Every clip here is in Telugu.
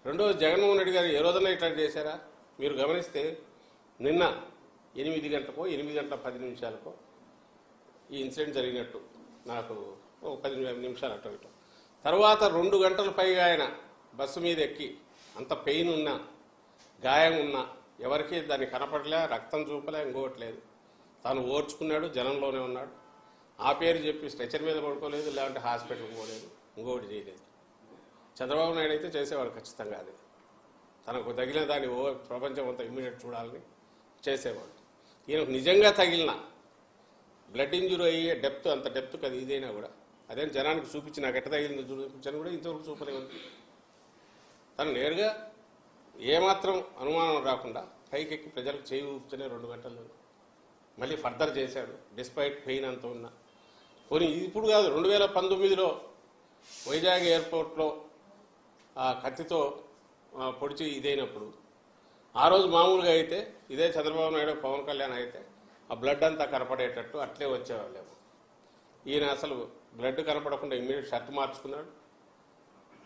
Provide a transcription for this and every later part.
రెండోది జగన్మోహన్ రెడ్డి గారు ఏ రోజున ఇట్లా చేశారా? మీరు గమనిస్తే నిన్న 8 గంటలకో 8 గంటల 10 నిమిషాలకో ఈ ఇన్సిడెంట్ జరిగినట్టు నాకు 10 నిమిషాలు అటు ఇటు. తర్వాత 2 గంటల పైగా ఆయన బస్సు మీద ఎక్కి అంత పెయిన్ ఉన్నా గాయం ఉన్నా ఎవరికి దాన్ని కనపడలే, రక్తం చూపలే, ఇంకోవట్లేదు. తాను ఓర్చుకున్నాడు, జనంలోనే ఉన్నాడు. ఆ పేరు చెప్పి స్ట్రెచర్ మీద పడుకోలేదు, లేదంటే హాస్పిటల్కి పోలేదు, ఇంకొకటి చేయలేదు. చంద్రబాబు నాయుడు అయితే చేసేవాడు ఖచ్చితంగా. అది తనకు తగిలిన దాన్ని ప్రపంచం అంతా ఇమ్మీడియట్ చూడాలని చేసేవాడు. ఈయనకు నిజంగా తగిలిన బ్లడ్ ఇంజురీ అయ్యే డెప్త్, అంత డెప్త్ కదా ఇదైనా కూడా అదేం జనానికి చూపించి నాకు ఎట్ట తగిలింది చూపించాను కూడా ఇంతవరకు చూపలేదు. తను నేరుగా ఏమాత్రం అనుమానం రాకుండా పైకెక్కి ప్రజలకు చేయి ఊపుతూనే 2 గంటల్లో మళ్ళీ ఫర్దర్ చేశాడు. డిస్పైట్ పెయిన్ అంత ఉన్నా పోనీ ఇప్పుడు కాదు, 2019లో వైజాగ్ ఎయిర్పోర్ట్లో ఆ కత్తితో పొడిచి ఇదైనప్పుడు ఆ రోజు మామూలుగా అయితే ఇదే చంద్రబాబు నాయుడు పవన్ కళ్యాణ్ అయితే ఆ బ్లడ్ అంతా కనపడేటట్టు అట్లే వచ్చేవాళ్ళేమో. ఈయన అసలు బ్లడ్ కనపడకుండా ఇమ్మీడియట్ షర్ట్ మార్చుకున్నాడు.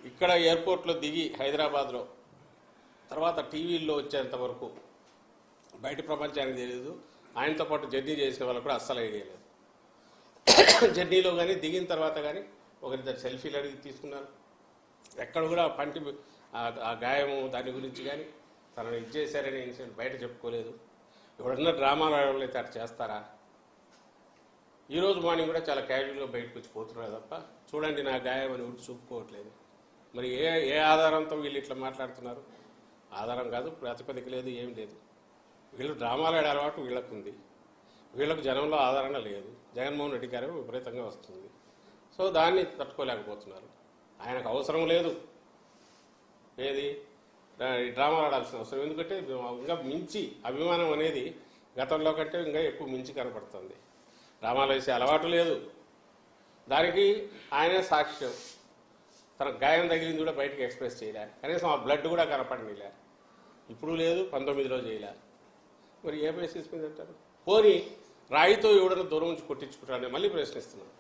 ఇక్కడ ఎయిర్పోర్ట్లో దిగి హైదరాబాద్లో తర్వాత టీవీల్లో వచ్చేంత వరకు బయట ప్రపంచానికి తెలియదు. ఆయనతో పాటు జర్నీ చేసిన వాళ్ళు కూడా అస్సలు ఐడియా లేదు. జర్నీలో కానీ దిగిన తర్వాత కానీ ఒకరిద్దరు సెల్ఫీలు అడిగి తీసుకున్నారు. ఎక్కడ కూడా పంటి ఆ గాయము దాని గురించి కానీ తనను ఇచ్చేశారనే ఇన్సిడెంట్ బయట చెప్పుకోలేదు. ఎవడన్నా డ్రామాలు ఆడవాళ్ళు అయితే అట్లా చేస్తారా? ఈరోజు మార్నింగ్ కూడా చాలా క్యాజువల్గా బయటకు వచ్చి పోతున్నారు తప్ప చూడండి నా గాయం అని ఊరికి చూపుకోవట్లేదు. మరి ఏ ఆధారంతో వీళ్ళు ఇట్లా మాట్లాడుతున్నారు? ఆధారం కాదు, ప్రాతిపదిక లేదు, ఏం లేదు. వీళ్ళు డ్రామాలు ఆడే అలవాటు వీళ్ళకు ఉంది. వీళ్ళకు జనంలో ఆదరణ లేదు. జగన్మోహన్ రెడ్డి గారు విపరీతంగా వస్తుంది. సో దాన్ని తట్టుకోలేకపోతున్నారు. ఆయనకు అవసరం లేదు ఏది డ్రామాలు ఆడాల్సిన అవసరం. ఎందుకంటే ఇంకా మించి అభిమానం అనేది గతంలో కంటే ఇంకా ఎక్కువ మించి కనపడుతుంది. డ్రామాలు వేసే అలవాటు లేదు. దానికి ఆయనే సాక్ష్యం. తన గాయం తగిలింది కూడా బయటకు ఎక్స్ప్రెస్ చేయలే, కనీసం ఆ బ్లడ్ కూడా కనపడనిలే. ఇప్పుడు లేదు, 19లో చేయలే. మరి ఏ బేసిస్ మీద అంటారు? పోనీ రాయితో ఎవడన్నా దూరం నుంచి కొట్టించుకుంటారని మళ్ళీ ప్రశ్నిస్తున్నాను.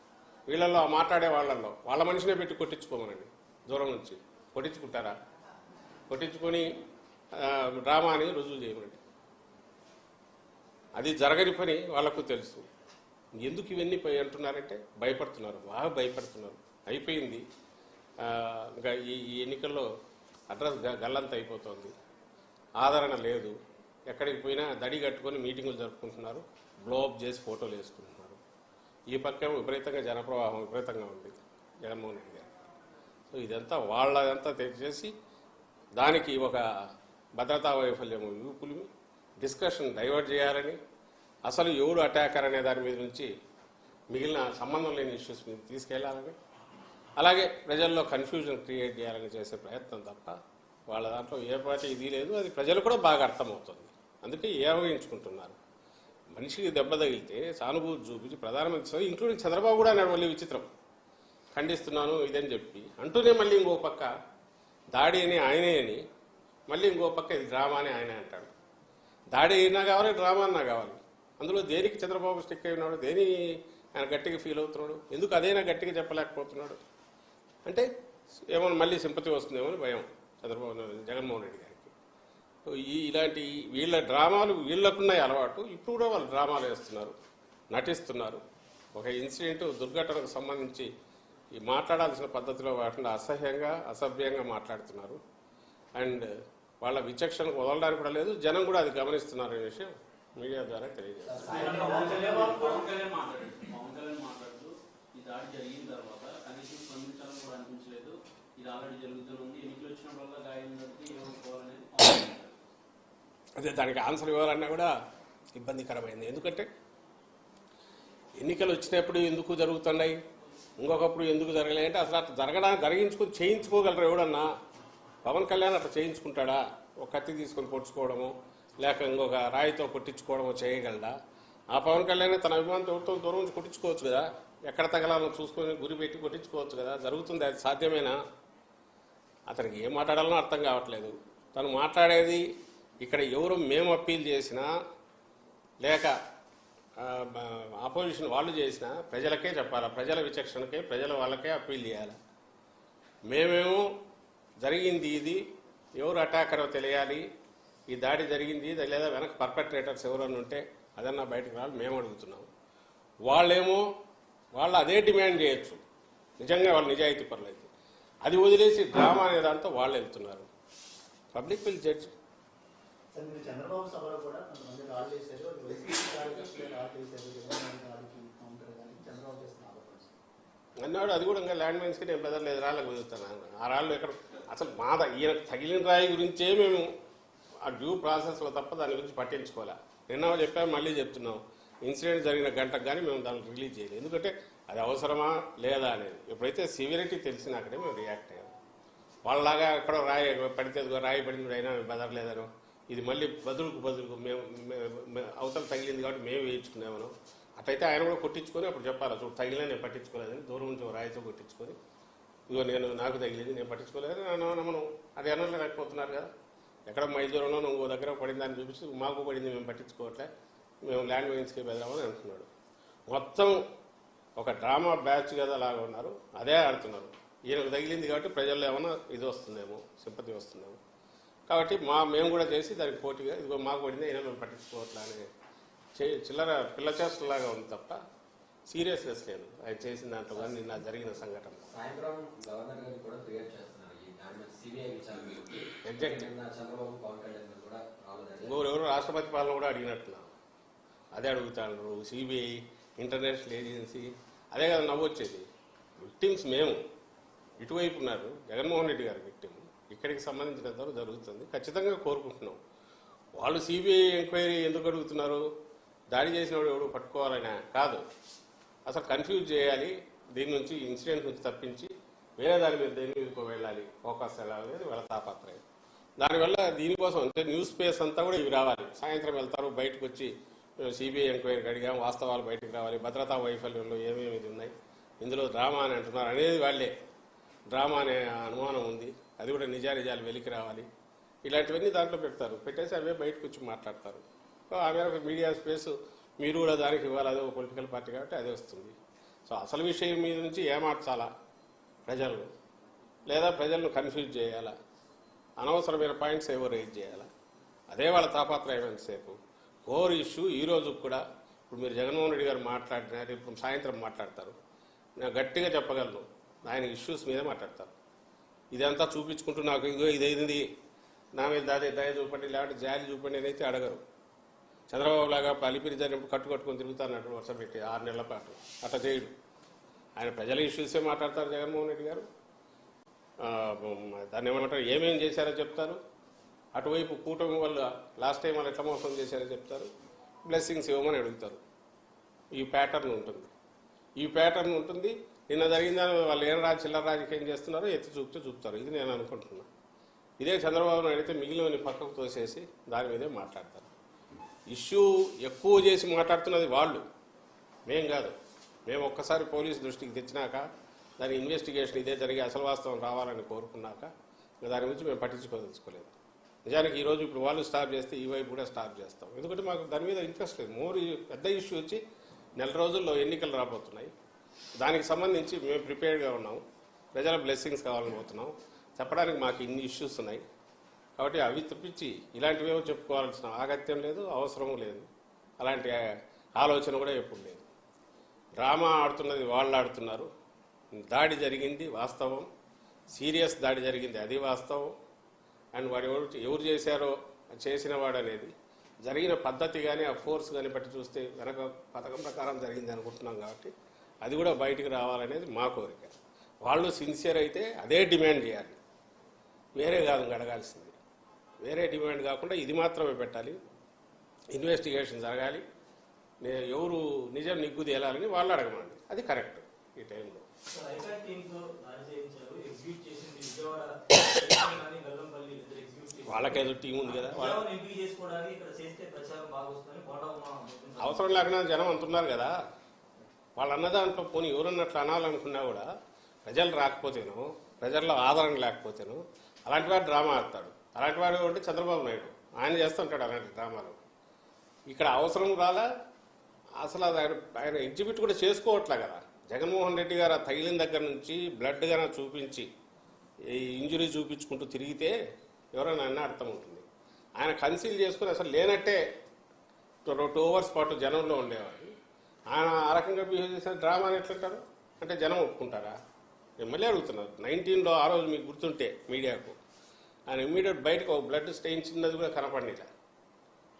వీళ్ళల్లో మాట్లాడే వాళ్ళల్లో వాళ్ళ మనిషినే పెట్టి కొట్టించుకోమనండి. దూరం నుంచి కొట్టించుకుంటారా? కొట్టించుకొని డ్రామా అని రుజువు చేయమనండి. అది జరగని పని వాళ్ళకు తెలుసు. ఎందుకు ఇవన్నీ అంటున్నారంటే భయపడుతున్నారు, బాగా భయపడుతున్నారు. అయిపోయింది. ఇంకా ఈ ఎన్నికల్లో అడ్రస్ గల్లంత అయిపోతుంది. ఆదరణ లేదు. ఎక్కడికి పోయినా దడి కట్టుకొని మీటింగులు జరుపుకుంటున్నారు, బ్లోఅప్ చేసి ఫోటోలు వేసుకుంటున్నారు. ఈ పక్క విపరీతంగా జనప్రవాహం విపరీతంగా ఉంది జగన్మోహన్ రెడ్డి గారు. సో ఇదంతా వాళ్ళదంతా తెచ్చేసి దానికి ఒక భద్రతా వైఫల్యం యూపుల్ని డిస్కషన్ డైవర్ట్ చేయాలని, అసలు ఎవడు అటాకర్ అనే దాని మీద నుంచి మిగిలిన సంబంధం లేని ఇష్యూస్ మీద తీసుకెళ్లాలని, అలాగే ప్రజల్లో కన్ఫ్యూజన్ క్రియేట్ చేయాలని చేసే ప్రయత్నం తప్ప వాళ్ళ దాంట్లో ఏ పార్టీ ఇది లేదు. అది ప్రజలు కూడా బాగా అర్థమవుతుంది. అందుకే ఏవగించుకుంటున్నారు. మనిషికి దెబ్బ తగిలితే సానుభూతి చూపించి ప్రధానమంత్రి ఇంక్లూడింగ్ చంద్రబాబు కూడా అన్నాడు మళ్ళీ విచిత్రం, ఖండిస్తున్నాను ఇదని చెప్పి అంటూనే మళ్ళీ ఇంకో పక్క దాడి అని ఆయనే అని మళ్ళీ ఇంకో పక్క ఇది డ్రామా అని ఆయనే అంటాడు. దాడి అయినా కావాలి, డ్రామా అన్నా కావాలి. అందులో దేనికి చంద్రబాబు స్టిక్ అయి ఉన్నాడు? దేని ఆయన గట్టిగా ఫీల్ అవుతున్నాడు? ఎందుకు అదైనా గట్టిగా చెప్పలేకపోతున్నాడు? అంటే ఏమన్నా మళ్ళీ సింపతి వస్తుందేమో అని భయం చంద్రబాబు జగన్మోహన్ రెడ్డి గారికి. ఇలాంటి వీళ్ళ డ్రామాలు వీళ్ళకున్నాయి అలవాటు. ఇప్పుడు కూడా వాళ్ళు డ్రామాలు వేస్తున్నారు, నటిస్తున్నారు. ఒక ఇన్సిడెంట్ దుర్ఘటనకు సంబంధించి ఈ మాట్లాడాల్సిన పద్ధతిలో కాకుండా అసహ్యంగా అసభ్యంగా మాట్లాడుతున్నారు. అండ్ వాళ్ళ విచక్షణకు వదలడానికి కూడా లేదు. జనం కూడా అది గమనిస్తున్నారు అనే విషయం మీడియా ద్వారా తెలియజేస్తారు. అదే దానికి ఆన్సర్ ఇవ్వాలన్నా కూడా ఇబ్బందికరమైంది. ఎందుకంటే ఎన్నికలు వచ్చినప్పుడు ఎందుకు జరుగుతున్నాయి, ఇంకొకప్పుడు ఎందుకు జరగలేదు అంటే అసలు అట్లా జరగడానికి చేయించుకోగలరు ఎవడన్నా? పవన్ కళ్యాణ్ అట్లా చేయించుకుంటాడా? ఒక కత్తి తీసుకొని పొడుచుకోవడము లేక ఇంకొక రాయితో కొట్టించుకోవడము చేయగలడా? ఆ పవన్ కళ్యాణ్ తన అభిమానంతో ఎవరితో దూరం నుంచి కొట్టించుకోవచ్చు కదా, ఎక్కడ తగలాలో చూసుకొని గురి పెట్టి కొట్టించుకోవచ్చు కదా. జరుగుతుంది, అది సాధ్యమేనా? అతనికి ఏం మాట్లాడాలనో అర్థం కావట్లేదు. తను మాట్లాడేది ఇక్కడ ఎవరు మేము అప్పీల్ చేసినా లేక ఆపోజిషన్ వాళ్ళు చేసినా ప్రజలకే చెప్పాలా, ప్రజల విచక్షణకే ప్రజల వాళ్ళకే అప్పీల్ చేయాలి. మేమేమో జరిగింది ఇది, ఎవరు అటాకరో తెలియాలి, ఈ దాడి జరిగింది లేదా వెనక పర్పెట్రేటర్స్ ఎవరైనా ఉంటే అదన్నా బయటకు రావాలి మేము అడుగుతున్నాం. వాళ్ళు అదే డిమాండ్ చేయొచ్చు నిజంగా వాళ్ళు నిజాయితీ పరులు అయితే. అది వదిలేసి డ్రామా అనే దాంతో వాళ్ళు వెళ్తున్నారు. Public will judge. చంద్రబాబు సభలో కూడా కొంతమంది రాళ్ళు వేశారు, అన్నాడు. అది కూడా ఇంకా ల్యాండ్ మైన్స్కి నేను బెదరలేదు, రాళ్ళకు కుదురుతాను. ఆ రాళ్ళు ఎక్కడ అసలు ఈయన తగిలిన రాయి గురించే మేము ఆ డ్యూ ప్రాసెస్లో తప్ప దాని గురించి పట్టించుకోలే. నిన్న చెప్పాము, మళ్ళీ చెప్తున్నాం, ఇన్సిడెంట్ జరిగిన గంటకు కానీ మేము దాన్ని రిలీజ్ చేయలేదు. ఎందుకంటే అది అవసరమా లేదా అనేది. ఎప్పుడైతే సివియరిటీ తెలిసినాకనే మేము రియాక్ట్ అయ్యాము. వాళ్ళలాగా ఎక్కడో రాయి పడితే రాయి పడింది అయినా మేము బెదరలేదనో, ఇది మళ్ళీ బదులుకు మేము అవతల తగిలింది కాబట్టి మేము వేయించుకున్నామను. అట్లయితే ఆయన కూడా కొట్టించుకొని అప్పుడు చెప్పాలి, చూడు తగిలినా నేను పట్టించుకోలేదని, దూరం నుంచి రాయితో కొట్టించుకొని ఇదిగో నాకు తగిలింది నేను పట్టించుకోలేదు మనం అది అనలేకపోతున్నారు కదా. ఎక్కడ మైదూరంలో నువ్వు దగ్గర పడింది అని చూపించి మాకు పడింది మేము పట్టించుకోవట్లే, మేము ల్యాండ్ మైన్స్కి బెదరామని అంటున్నాడు. మొత్తం ఒక డ్రామా బ్యాచ్ కదా లాగా ఉన్నారు, అదే ఆడుతున్నారు. ఈయనకు తగిలింది కాబట్టి ప్రజల్లో ఏమైనా ఇది వస్తుందేమో, సింపతి వస్తుందేమో, కాబట్టి మేము కూడా చేసి దానికి పోటీగా ఇదిగో మాకు పడింది అయినా మేము పట్టించుకోవట్లే అనే చిల్లర పిల్ల చేష్టలాగా ఉంది తప్ప సీరియస్నెస్ లేదు ఆయన చేసిన దాంట్లో కానీ నిన్న జరిగిన సంఘటన. ఎగ్జాక్ట్ ఇంకొకరెవరు రాష్ట్రపతి పాలన కూడా అడిగినట్టున్నారు, అదే అడుగుతారు. సిబిఐ, ఇంటర్నేషనల్ ఏజెన్సీ, అదే కదా నవ్వొచ్చేది. విక్టిమ్స్ మేము ఇటువైపు ఉన్నారు, జగన్మోహన్ రెడ్డి గారి విక్టిమ్ ఇక్కడికి సంబంధించినంతవరకు జరుగుతుంది, ఖచ్చితంగా కోరుకుంటున్నాం. వాళ్ళు సిబిఐ ఎంక్వైరీ ఎందుకు అడుగుతున్నారు? దాడి చేసిన వాడు ఎవడు పట్టుకోవాలనే కాదు, అసలు కన్ఫ్యూజ్ చేయాలి, దీని నుంచి ఇన్సిడెంట్ నుంచి తప్పించి వేరే దాని మీద దేని మీదకో వెళ్ళాలి, ఫోకస్ వెళ్ళాలి, వాళ్ళ తాపత్రయం. దానివల్ల దీనికోసం అంటే న్యూస్ స్పేస్ అంతా కూడా ఇవి రావాలి. సాయంత్రం వెళ్తారు, బయటకు వచ్చి సిబిఐ ఎంక్వైరీకి అడిగాం, వాస్తవాలు బయటకు రావాలి, భద్రతా వైఫల్యంలో ఏమేమి ఇది ఉన్నాయి, ఇందులో డ్రామా అని అంటున్నారు అనేది వాళ్ళే. డ్రామా అనే అనుమానం ఉంది, అది కూడా నిజాలు వెలికి రావాలి, ఇలాంటివన్నీ దాంట్లో పెడతారు. పెట్టేసి అవే బయటకు వచ్చి మాట్లాడతారు. ఆ మేరకు మీడియా స్పేస్ మీరు కూడా దానికి ఇవ్వాలి, అదే ఒక పొలిటికల్ పార్టీ కాబట్టి అదే వస్తుంది. సో అసలు విషయం మీద నుంచి ఏమార్చాలా ప్రజలు, లేదా ప్రజలను కన్ఫ్యూజ్ చేయాలా, అనవసరమైన పాయింట్స్ ఏవో రైజ్ చేయాలా, అదే వాళ్ళ తాపత్రయమైనంతసేపు. కోర్ ఇష్యూ ఈ రోజు కూడా ఇప్పుడు మీరు జగన్మోహన్ రెడ్డి గారు మాట్లాడినారు, ఇప్పుడు సాయంత్రం మాట్లాడతారు, నేను గట్టిగా చెప్పగలను ఆయన ఇష్యూస్ మీదే మాట్లాడతారు. ఇదంతా చూపించుకుంటూ నాకు ఇదిగో ఇదైంది నా మీద దయ చూపండి లేకపోతే జాలి చూపండి అనేది అడగరు. చంద్రబాబు లాగా అలిపిరి జరిగినప్పుడు కట్టుకొని తిరుగుతారు వర్షం పెట్టి 6 నెలల పాటు, అట్లా చేయడు. ఆయన ప్రజల ఇష్యూసే మాట్లాడతారు జగన్మోహన్ రెడ్డి గారు. దాన్ని ఏమంటారు, ఏమేం చేశారో చెప్తారు. అటువైపు కూటమి వల్ల లాస్ట్ టైం వాళ్ళు ఎట్లా మోసం చేశారో చెప్తారు, బ్లెస్సింగ్స్ ఇవ్వమని అడుగుతారు. ఈ ప్యాటర్న్ ఉంటుంది. నిన్న జరిగిందని వాళ్ళు ఏం చిల్లర రాజకీయం చేస్తున్నారో ఎత్తి చూపుతారు. ఇది నేను అనుకుంటున్నా. ఇదే చంద్రబాబు నాయుడు అయితే మిగిలిన పక్కకు తోసేసి దాని మీదే మాట్లాడతారు. ఇష్యూ ఎక్కువ చేసి మాట్లాడుతున్నది వాళ్ళు, మేం కాదు. మేము ఒక్కసారి పోలీసు దృష్టికి తెచ్చినాక దాని ఇన్వెస్టిగేషన్ ఇదే జరిగి అసలు వాస్తవం రావాలని కోరుకున్నాక దాని గురించి మేము పట్టించుకోదలుచుకోలేదు. నిజానికి ఈరోజు ఇప్పుడు వాళ్ళు స్టాప్ చేస్తే ఈ వైపు కూడా స్టాప్ చేస్తాం, ఎందుకంటే మాకు దాని మీద ఇంట్రెస్ట్ లేదు. పెద్ద ఇష్యూ వచ్చి 1 నెల రోజుల్లో ఎన్నికలు రాబోతున్నాయి. దానికి సంబంధించి మేము ప్రిపేర్డ్గా ఉన్నాము. ప్రజల బ్లెస్సింగ్స్ కావాలని పోతున్నాం. చెప్పడానికి మాకు ఇన్ని ఇష్యూస్ ఉన్నాయి కాబట్టి అవి తప్పించి ఇలాంటివేమో చెప్పుకోవాల్సిన ఆగత్యం లేదు, అవసరము లేదు. అలాంటి ఆలోచన కూడా ఎప్పుడు లేదు. డ్రామా ఆడుతున్నది వాళ్ళు ఆడుతున్నారు. దాడి జరిగింది వాస్తవం, సీరియస్ దాడి జరిగింది అది వాస్తవం. అండ్ వాడు ఎవరు చేశారో చేసిన వాడు అనేది జరిగిన పద్ధతి కానీ ఆ ఫోర్స్ కానీ బట్టి చూస్తే వెనక పథకం ప్రకారం జరిగింది అనుకుంటున్నాం కాబట్టి అది కూడా బయటికి రావాలనేది మా కోరిక. వాళ్ళు సిన్సియర్ అయితే అదే డిమాండ్ చేయాలి, వేరే కాదు అడగాల్సింది. వేరే డిమాండ్ కాకుండా ఇది మాత్రమే పెట్టాలి. ఇన్వెస్టిగేషన్ జరగాలి, ఎవరు నిజం నిగ్గు తేలాలని వాళ్ళు అడగమండి, అది కరెక్ట్ ఈ టైంలో. వాళ్ళకేదో టీం ఉంది కదా, అవసరం లేకుండా జనం అంటున్నారు కదా. వాళ్ళు అన్న దాంట్లో పోనీ ఎవరన్నట్లు అనాలనుకున్నా కూడా ప్రజలు రాకపోతేనో ప్రజల్లో ఆదరణ లేకపోతేనో అలాంటి వాడు డ్రామా ఆడతాడు. అలాంటి వాడు అంటే చంద్రబాబు నాయుడు, ఆయన చేస్తుంటాడు అలాంటి డ్రామాలు. ఇక్కడ అవసరం రాలా, అసలు అది ఆయన ఎగ్జిబిట్ కూడా చేసుకోవట్లే కదా. జగన్మోహన్ రెడ్డి గారు తగిలిన దగ్గర నుంచి బ్లడ్ గానే చూపించి ఇంజురీ చూపించుకుంటూ తిరిగితే ఎవరైనా అన్నా అర్థమవుతుంది. ఆయన కన్సీల్ చేసుకుని అసలు లేనట్టే 2 అవర్స్ పాటు జనంలో ఉండేవాడు. ఆయన ఆ రకంగా బిహేవ్ చేసిన డ్రామా అని ఎట్లంటారు అంటే జనం ఒప్పుకుంటారా? ఎమ్మెల్యే అడుగుతున్నారు. 19లో ఆ రోజు మీకు గుర్తుంటే మీడియాకు ఆయన ఇమ్మీడియట్ బయటకు ఒక బ్లడ్ స్టెయిన్ చిన్నది కూడా కనపడిన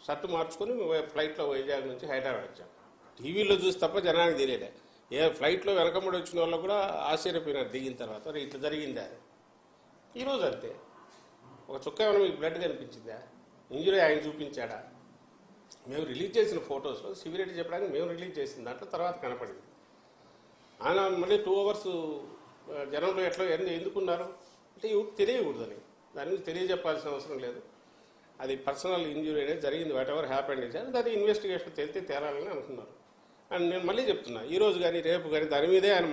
షర్టు మార్చుకొని ఫ్లైట్లో వైజాగ్ నుంచి హైదరాబాద్ వచ్చాం. టీవీలో చూసి తప్ప జనానికి తెలియలే. ఫ్లైట్లో వెనకబడి వచ్చిన వాళ్ళు కూడా ఆశ్చర్యపోయినారు దిగిన తర్వాత, ఇట్లా జరిగిందా. ఈరోజు అంతే, ఒక చుక్క ఏమైనా మీకు బ్లడ్ కనిపించిందా? ఇంజురీ ఆయన చూపించాడా? మేము రిలీజ్ చేసిన ఫొటోస్లో సివిరెడ్డి చెప్పడానికి మేము రిలీజ్ చేసిన దాంట్లో తర్వాత కనపడింది. ఆయన మళ్ళీ 2 అవర్స్ జనంలో ఎట్లా ఎందుకున్నారు అంటే ఇవి తెలియకూడదని, దాని గురించి తెలియజెప్పాల్సిన అవసరం లేదు. అది పర్సనల్ ఇంజురీ అనేది జరిగింది. వాట్ ఎవర్ హ్యాపెండ్ ఇచ్చారు, అది ఇన్వెస్టిగేషన్ తేలాలని అనుకున్నారు. అండ్ నేను మళ్ళీ చెప్తున్నా, ఈ రోజు కానీ రేపు కానీ దాని మీదే ఆయన